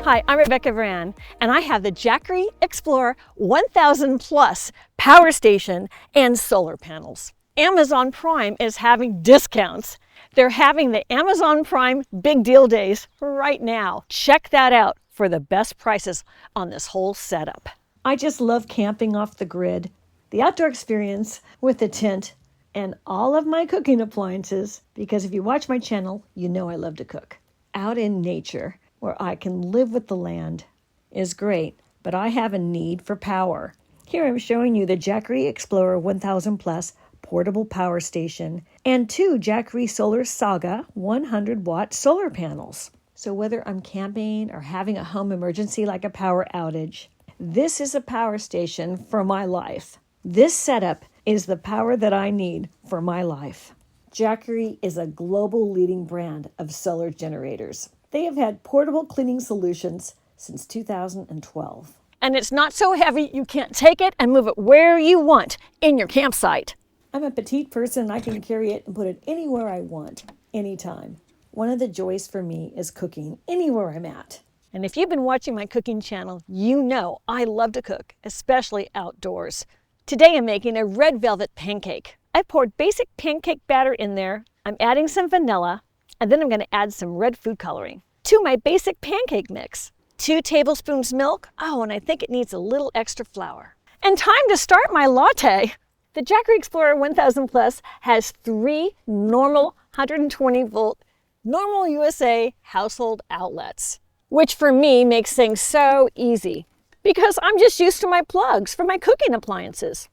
Hi, I'm Rebecca Varan, and I have the Jackery Explorer 1000 Plus power station and solar panels. Amazon Prime is having discounts. They're having the Amazon Prime Big Deal Days right now. Check that out for the best prices on this whole setup. I just love camping off the grid, the outdoor experience with the tent, and all of my cooking appliances, because if you watch my channel, you know I love to cook. Out in nature, where I can live with the land, is great, but I have a need for power. Here I'm showing you the Jackery Explorer 1000 Plus portable power station and two Jackery Solar Saga 100-watt solar panels. So whether I'm camping or having a home emergency like a power outage, this is a power station for my life. This setup is the power that I need for my life. Jackery is a global leading brand of solar generators. They have had portable cleaning solutions since 2012. And it's not so heavy you can't take it and move it where you want in your campsite. I'm a petite person and I can carry it and put it anywhere I want, anytime. One of the joys for me is cooking anywhere I'm at. And if you've been watching my cooking channel, you know I love to cook, especially outdoors. Today I'm making a red velvet pancake. I poured basic pancake batter in there. I'm adding some vanilla, and then I'm going to add some red food coloring to my basic pancake mix. 2 tablespoons milk. Oh, and I think it needs a little extra flour. And time to start my latte. The Jackery Explorer 1000 Plus has 3 normal 120 volt normal USA household outlets, which for me makes things so easy because I'm just used to my plugs for my cooking appliances.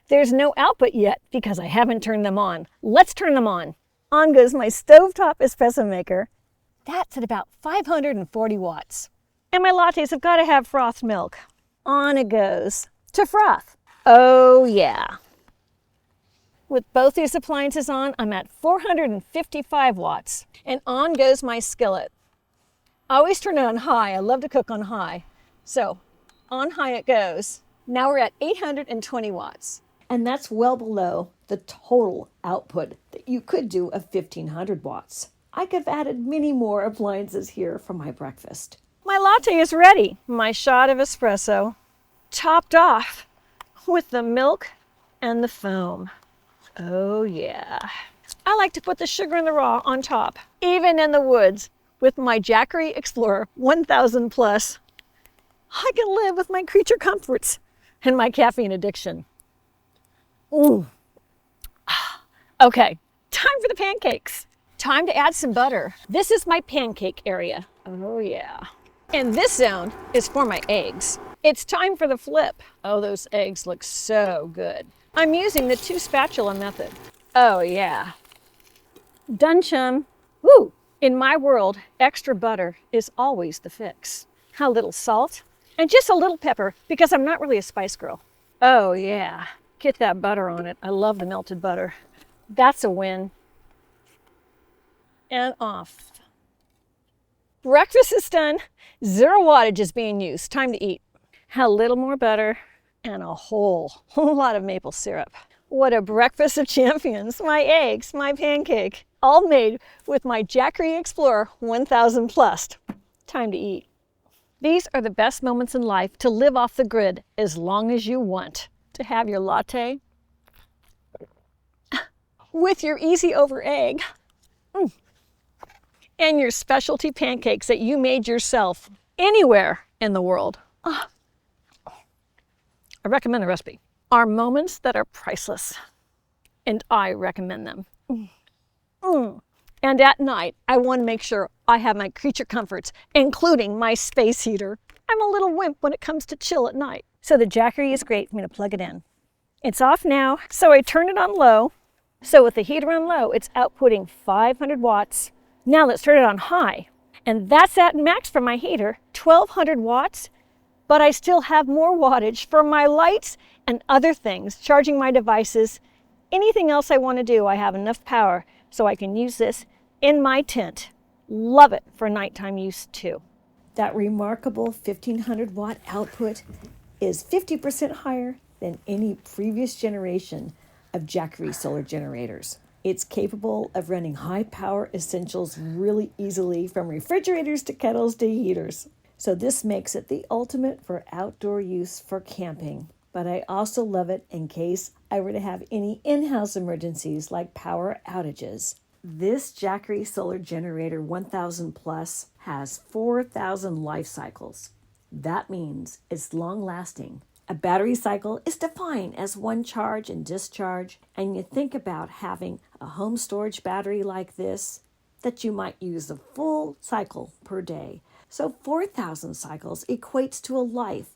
There's no output yet because I haven't turned them on. Let's turn them on. On goes my stovetop espresso maker. That's at about 540 watts. And my lattes have got to have frothed milk. On it goes to froth. Oh yeah. With both these appliances on, I'm at 455 watts. And on goes my skillet. I always turn it on high. I love to cook on high. So on high it goes. Now we're at 820 watts. And that's well below the total output that you could do of 1500 watts. I could have added many more appliances here for my breakfast. My latte is ready. My shot of espresso, topped off with the milk and the foam. Oh yeah. I like to put the sugar and the raw on top, even in the woods with my Jackery Explorer 1000 Plus. I can live with my creature comforts and my caffeine addiction. Ooh. Okay, time for the pancakes. Time to add some butter. This is my pancake area. Oh yeah. And this zone is for my eggs. It's time for the flip. Oh, those eggs look so good. I'm using the 2 spatula method. Oh yeah. Done, chum. Woo! In my world, extra butter is always the fix. A little salt and just a little pepper because I'm not really a spice girl. Oh yeah. Get that butter on it. I love the melted butter. That's a win. And off. Breakfast is done. 0 wattage is being used. Time to eat. A little more butter and a whole lot of maple syrup. What a breakfast of champions. My eggs, my pancake, all made with my Jackery Explorer 1000 Plus. Time to eat. These are the best moments in life to live off the grid as long as you want. To have your latte with your easy over egg and your specialty pancakes that you made yourself anywhere in the world. I recommend the recipe. Are moments that are priceless, and I recommend them. And at night, I want to make sure I have my creature comforts, including my space heater. I'm a little wimp when it comes to chill at night. So the Jackery is great. I'm going to plug it in. It's off now, so I turn it on low. So with the heater on low, it's outputting 500 watts. Now let's turn it on high. And that's at max for my heater, 1200 watts. But I still have more wattage for my lights and other things, charging my devices. Anything else I want to do, I have enough power so I can use this in my tent. Love it for nighttime use too. That remarkable 1500 watt output is 50% higher than any previous generation of Jackery solar generators. It's capable of running high power essentials really easily, from refrigerators to kettles to heaters. So this makes it the ultimate for outdoor use for camping. But I also love it in case I were to have any in-house emergencies like power outages. This Jackery Solar Generator 1000 Plus has 4,000 life cycles. That means it's long-lasting. A battery cycle is defined as one charge and discharge, and you think about having a home storage battery like this, that you might use a full cycle per day. So 4,000 cycles equates to a life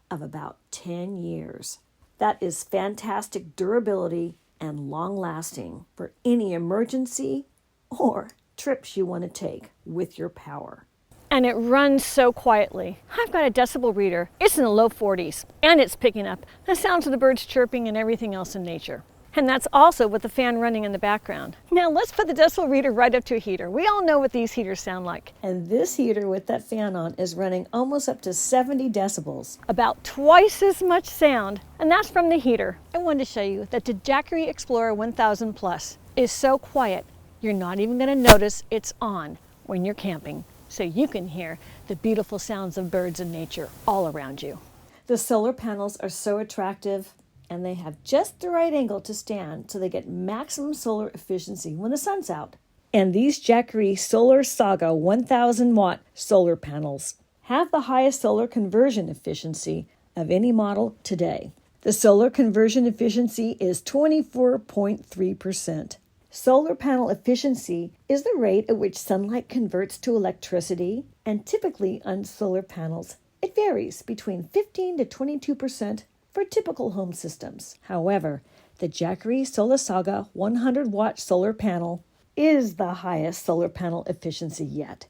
of about 10 years. That is fantastic durability and long-lasting for any emergency or trips you want to take with your power. And it runs so quietly. I've got a decibel reader. It's in the low 40s, and it's picking up the sounds of the birds chirping and everything else in nature. And that's also with the fan running in the background. Now let's put the decibel reader right up to a heater. We all know what these heaters sound like. And this heater with that fan on is running almost up to 70 decibels. About twice as much sound, and that's from the heater. I wanted to show you that the Jackery Explorer 1000 Plus is so quiet, you're not even gonna notice it's on when you're camping. So you can hear the beautiful sounds of birds and nature all around you. The solar panels are so attractive, and they have just the right angle to stand so they get maximum solar efficiency when the sun's out. And these Jackery Solar Saga 1000 watt solar panels have the highest solar conversion efficiency of any model today. The solar conversion efficiency is 24.3%. Solar panel efficiency is the rate at which sunlight converts to electricity, and typically on solar panels, it varies between 15 to 22% for typical home systems. However, the Jackery Solar Saga 100 watt solar panel is the highest solar panel efficiency yet.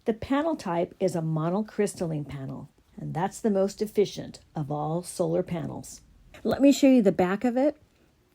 The panel type is a monocrystalline panel, and that's the most efficient of all solar panels. Let me show you the back of it.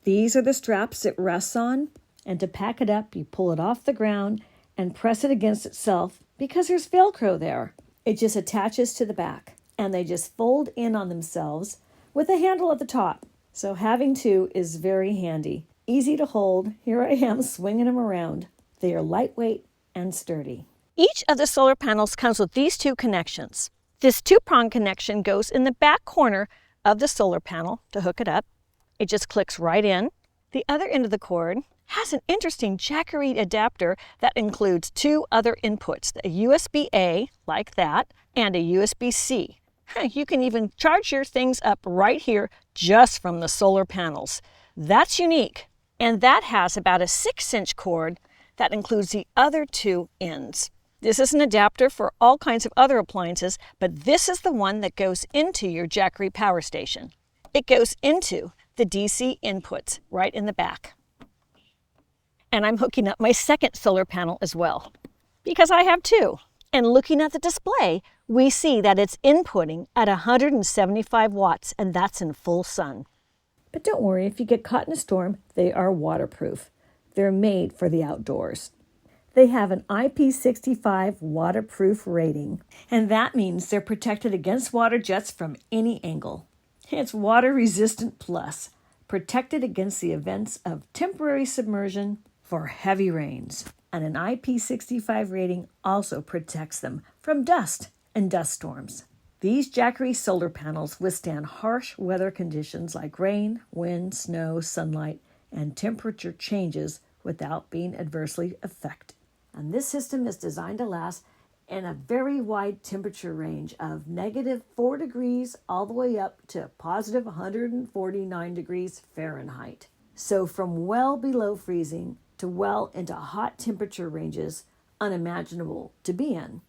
These are the straps it rests on. And to pack it up, you pull it off the ground and press it against itself because there's Velcro there. It just attaches to the back, and they just fold in on themselves with a handle at the top. So having two is very handy. Easy to hold. Here I am swinging them around. They are lightweight and sturdy. Each of the solar panels comes with these two connections. This two-prong connection goes in the back corner of the solar panel to hook it up. It just clicks right in. The other end of the cord has an interesting Jackery adapter that includes two other inputs, a USB-A, like that, and a USB-C. You can even charge your things up right here just from the solar panels. That's unique. And that has about a 6-inch cord that includes the other two ends. This is an adapter for all kinds of other appliances, but this is the one that goes into your Jackery power station. It goes into the DC inputs right in the back. And I'm hooking up my second solar panel as well, because I have two. And looking at the display, we see that it's inputting at 175 watts, and that's in full sun. But don't worry, if you get caught in a storm, they are waterproof. They're made for the outdoors. They have an IP65 waterproof rating, and that means they're protected against water jets from any angle. It's water resistant plus, protected against the events of temporary submersion for heavy rains. And an IP65 rating also protects them from dust and dust storms. These Jackery solar panels withstand harsh weather conditions like rain, wind, snow, sunlight, and temperature changes without being adversely affected. And this system is designed to last in a very wide temperature range of -4 degrees all the way up to positive 149 degrees Fahrenheit. So from well below freezing to well into hot temperature ranges unimaginable to be in.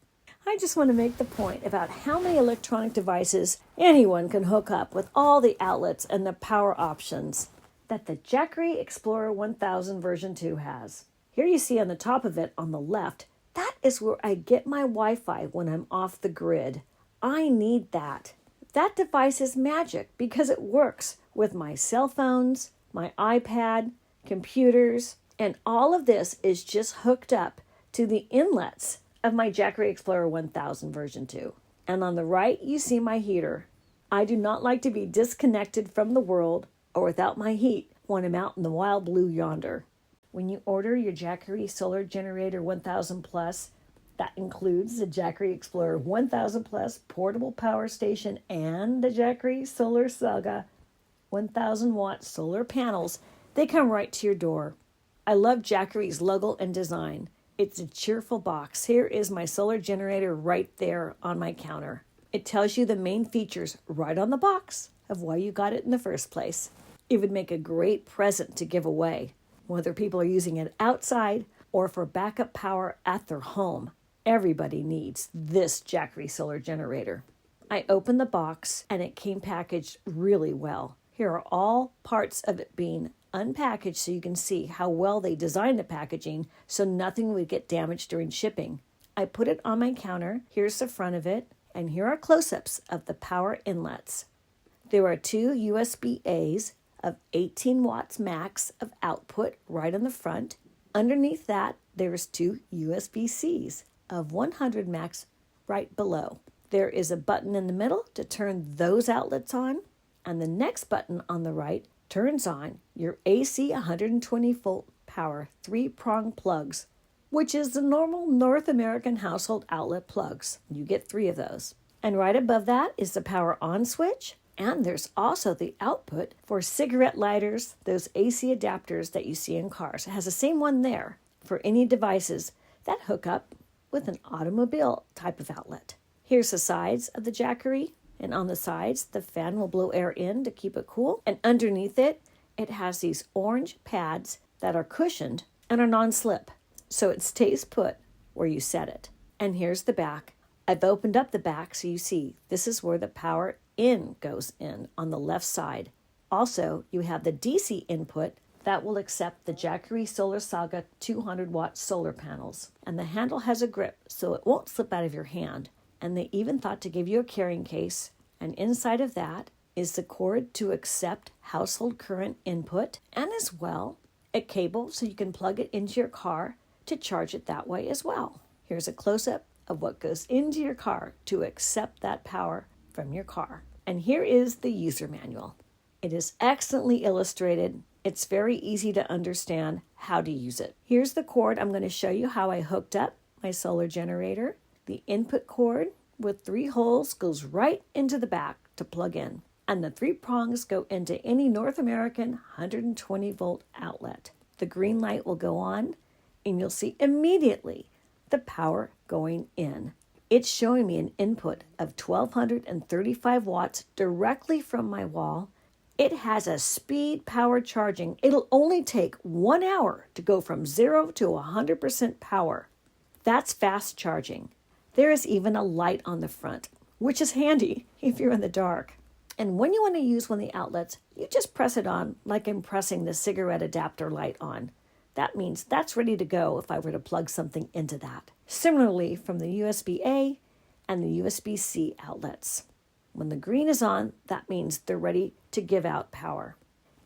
I just want to make the point about how many electronic devices anyone can hook up with all the outlets and the power options that the Jackery Explorer 1000 version 2 has. Here you see on the top of it on the left, that is where I get my Wi-Fi when I'm off the grid. I need that. That device is magic because it works with my cell phones, my iPad, computers, and all of this is just hooked up to the inlets of my Jackery Explorer 1000 version 2. And on the right, you see my heater. I do not like to be disconnected from the world or without my heat when I'm out in the wild blue yonder. When you order your Jackery Solar Generator 1000 Plus, That includes the Jackery Explorer 1000 Plus portable power station and the Jackery Solar Saga 1000 watt solar panels. They come right to your door. I love Jackery's logo and design. It's a cheerful box. Here is my solar generator right there on my counter. It tells you the main features right on the box of why you got it in the first place. It would make a great present to give away, whether people are using it outside or for backup power at their home. Everybody needs this Jackery solar generator. I opened the box and it came packaged really well. Here are all parts of it being unpackaged so you can see how well they designed the packaging so nothing would get damaged during shipping. I put it on my counter. Here's the front of it, and here are close-ups of the power inlets. There are 2 USB-A's of 18 watts max of output right on the front. Underneath that, there's 2 USB-C's of 100 max right below. There is a button in the middle to turn those outlets on, and the next button on the right turns on your AC 120 volt power 3-prong plugs, which is the normal North American household outlet plugs. You get 3 of those. And right above that is the power on switch, and there's also the output for cigarette lighters, those AC adapters that you see in cars. It has the same one there for any devices that hook up with an automobile type of outlet. Here's the sides of the Jackery, and on the sides, the fan will blow air in to keep it cool. And underneath it, it has these orange pads that are cushioned and are non-slip, so it stays put where you set it. And here's the back. I've opened up the back so you see this is where the power in goes in on the left side. Also, you have the DC input that will accept the Jackery Solar Saga 200 watt solar panels. And the handle has a grip so it won't slip out of your hand. And they even thought to give you a carrying case. And inside of that is the cord to accept household current input, and as well a cable so you can plug it into your car to charge it that way as well. Here's a close-up of what goes into your car to accept that power from your car. And here is the user manual. It is excellently illustrated. It's very easy to understand how to use it. Here's the cord. I'm going to show you how I hooked up my solar generator. The input cord with 3 holes goes right into the back to plug in, and the 3 prongs go into any North American 120 volt outlet. The green light will go on, and you'll see immediately the power going in. It's showing me an input of 1235 watts directly from my wall. It has a speed power charging. It'll only take 1 hour to go from 0 to 100% power. That's fast charging. There is even a light on the front, which is handy if you're in the dark. And when you want to use one of the outlets, you just press it on like I'm pressing the cigarette adapter light on. That means that's ready to go if I were to plug something into that. Similarly, from the USB-A and the USB-C outlets. When the green is on, that means they're ready to give out power.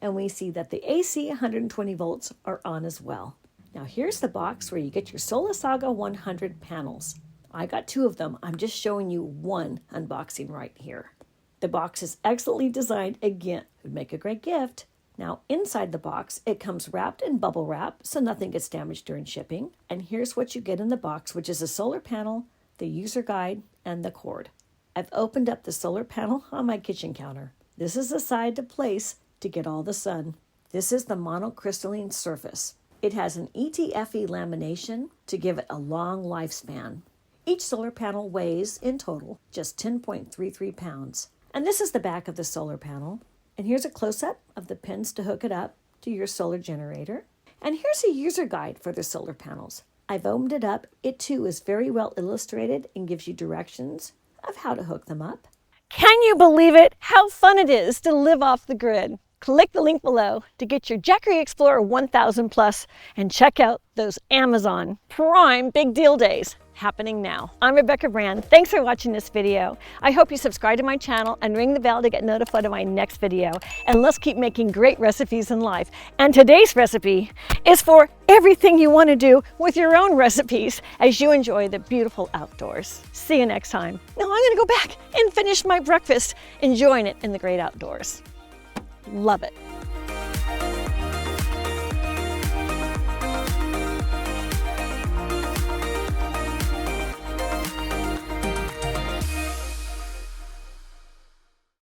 And we see that the AC 120 volts are on as well. Now here's the box where you get your Solar Saga 100 panels. I got 2 of them. I'm just showing you one unboxing right here. The box is excellently designed. Again, it would make a great gift. Now inside the box, it comes wrapped in bubble wrap so nothing gets damaged during shipping. And here's what you get in the box, which is a solar panel, the user guide, and the cord. I've opened up the solar panel on my kitchen counter. This is the side to place to get all the sun. This is the monocrystalline surface. It has an ETFE lamination to give it a long lifespan. Each solar panel weighs, in total, just 10.33 pounds. And this is the back of the solar panel. And here's a close-up of the pins to hook it up to your solar generator. And here's a user guide for the solar panels. I've opened it up. It too is very well illustrated and gives you directions of how to hook them up. Can you believe it? How fun it is to live off the grid. Click the link below to get your Jackery Explorer 1000 Plus and check out those Amazon Prime Big Deal Days happening now. I'm Rebecca Brand. Thanks for watching this video. I hope you subscribe to my channel and ring the bell to get notified of my next video. And let's keep making great recipes in life. And today's recipe is for everything you want to do with your own recipes as you enjoy the beautiful outdoors. See you next time. Now I'm going to go back and finish my breakfast, enjoying it in the great outdoors. Love it.